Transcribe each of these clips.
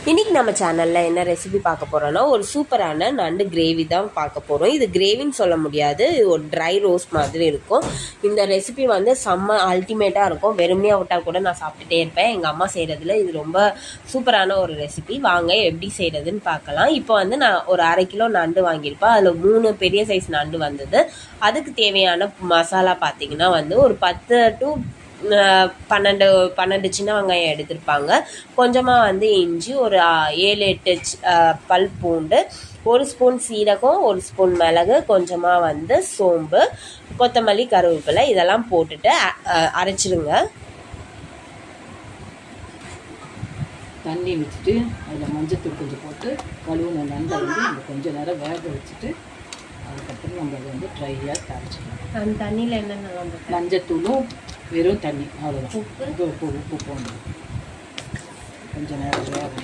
இன்றைக்கி நம்ம சேனலில் என்ன ரெசிபி பார்க்க போகிறோன்னா ஒரு சூப்பரான நண்டு கிரேவி தான் பார்க்க போகிறோம். இது கிரேவின்னு சொல்ல முடியாது, இது ஒரு ட்ரை ரோஸ்ட் மாதிரி இருக்கும். இந்த ரெசிபி வந்து செம்ம அல்டிமேட்டாக இருக்கும். வெறுமையாக விட்டால் கூட நான் சாப்பிட்டுட்டே இருப்பேன். எங்கள் அம்மா செய்கிறதுல இது ரொம்ப சூப்பரான ஒரு ரெசிபி. வாங்க எப்படி செய்கிறதுன்னு பார்க்கலாம். இப்போ வந்து நான் ஒரு 1/2 கிலோ நண்டு வாங்கியிருப்பேன். அதில் 3 பெரிய சைஸ் நண்டு வந்தது. அதுக்கு தேவையான மசாலா பார்த்திங்கன்னா வந்து ஒரு 10 to 12 சின்ன வெங்காயம் எடுத்திருப்பாங்க. கொஞ்சமாக வந்து இஞ்சி, ஒரு 7-8 பல் பூண்டு, 1 ஸ்பூன் சீரகம், 1 ஸ்பூன் மிளகு, கொஞ்சமாக வந்து சோம்பு, கொத்தமல்லி, கருவேப்பிலை இதெல்லாம் போட்டுட்டு அரைச்சிடுங்க. தண்ணி வச்சுட்டு அதில் மஞ்சத்தூள் கொஞ்சம் போட்டு கழுவுன நண்டை வந்து நம்ம கொஞ்சம் நேரம் வேக வச்சுட்டு அதுக்கப்புறம் நம்ம அதை வந்து ட்ரையாக தரைச்சிக்கலாம். அந்த தண்ணியில் என்னென்ன மஞ்சத்தூளும் வெறும் தண்ணி அவ்வளோதான். உப்பு போடணும். கொஞ்சம் நேரம் வேக.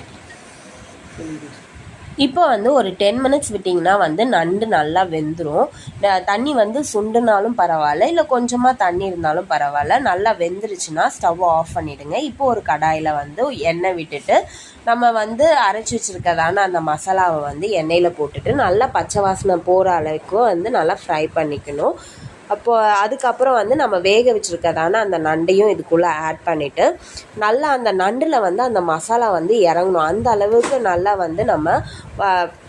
இப்போ வந்து ஒரு 10 மினிட்ஸ் விட்டிங்கன்னா வந்து நண்டு நல்லா வெந்துடும். தண்ணி வந்து சுண்டுனாலும் பரவாயில்ல, இல்லை கொஞ்சமாக தண்ணி இருந்தாலும் பரவாயில்ல. நல்லா வெந்துருச்சுன்னா ஸ்டவ் ஆஃப் பண்ணிவிடுங்க. இப்போ ஒரு கடாயில் வந்து எண்ணெய் விட்டுட்டு நம்ம வந்து அரைச்சி வச்சுருக்கதான அந்த மசாலாவை வந்து எண்ணெயில் போட்டுட்டு நல்லா பச்சை வாசனை போகிற அளவுக்கு வந்து நல்லா ஃப்ரை பண்ணிக்கணும். அப்போது அதுக்கப்புறம் வந்து நம்ம வேக வச்சுருக்கதான அந்த நண்டையும் இதுக்குள்ளே ஆட் பண்ணிவிட்டு நல்லா அந்த நண்டில் வந்து அந்த மசாலா வந்து இறங்கணும். அந்த அளவுக்கு நல்லா வந்து நம்ம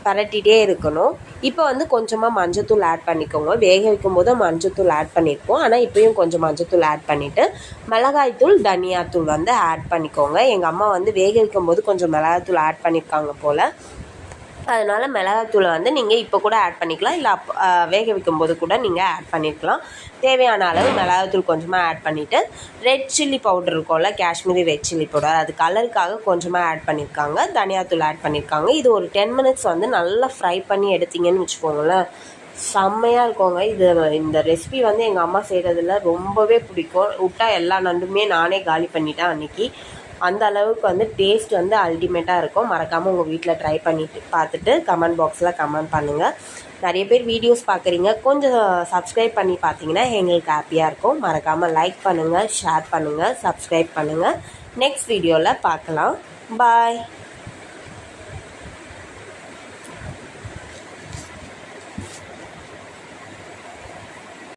பரட்டிகிட்டே இருக்கணும். இப்போ வந்து கொஞ்சமாக மஞ்சத்தூள் ஆட் பண்ணிக்கோங்க. வேக வைக்கும் போது மஞ்சத்தூள் ஆட் பண்ணியிருக்கோம், ஆனால் இப்போயும் கொஞ்சம் மஞ்சத்தூள் ஆட் பண்ணிவிட்டு மிளகாய்த்தூள், தனியாத்தூள் வந்து ஆட் பண்ணிக்கோங்க. எங்கள் அம்மா வந்து வேக வைக்கும் போது கொஞ்சம் மிளகாய்த்தூள் ஆட் பண்ணியிருக்காங்க போல். அதனால் மிளகாத்தூளை வந்து நீங்கள் இப்போ கூட ஆட் பண்ணிக்கலாம், இல்லை வேக வைக்கும்போது கூட நீங்கள் ஆட் பண்ணிக்கலாம். தேவையான அளவு மிளகாத்தூள் கொஞ்சமாக ஆட் பண்ணிவிட்டு ரெட் சில்லி பவுடர் இருக்கும்ல, காஷ்மீரி ரெட் சில்லி பவுடர், அது கலருக்காக கொஞ்சமாக ஆட் பண்ணியிருக்காங்க. தனியாத்தூள் ஆட் பண்ணியிருக்காங்க. இது ஒரு 10 மினிட்ஸ் வந்து நல்லா ஃப்ரை பண்ணி எடுத்திங்கன்னு வச்சுக்கோங்களேன், செம்மையாக இருக்குங்க. இந்த ரெசிபி வந்து எங்கள் அம்மா செய்கிறதுல ரொம்பவே பிடிக்கும். விட்டால் எல்லா நண்டுமே நானே காலி பண்ணிட்டேன் அன்றைக்கி. அந்த அளவுக்கு வந்து டேஸ்ட் வந்து அல்டிமேட்டாக இருக்கும். மறக்காமல் உங்கள் வீட்டில் ட்ரை பண்ணிட்டு பார்த்துட்டு கமெண்ட் பாக்ஸில் கமெண்ட் பண்ணுங்கள். நிறைய பேர் வீடியோஸ் பார்க்குறீங்க, கொஞ்சம் சப்ஸ்கிரைப் பண்ணி பார்த்தீங்கன்னா எங்களுக்கு ஹாப்பியாக இருக்கும். மறக்காமல் லைக் பண்ணுங்கள், ஷேர் பண்ணுங்கள், சப்ஸ்கிரைப் பண்ணுங்கள். நெக்ஸ்ட் வீடியோவில் பார்க்கலாம். பாய்.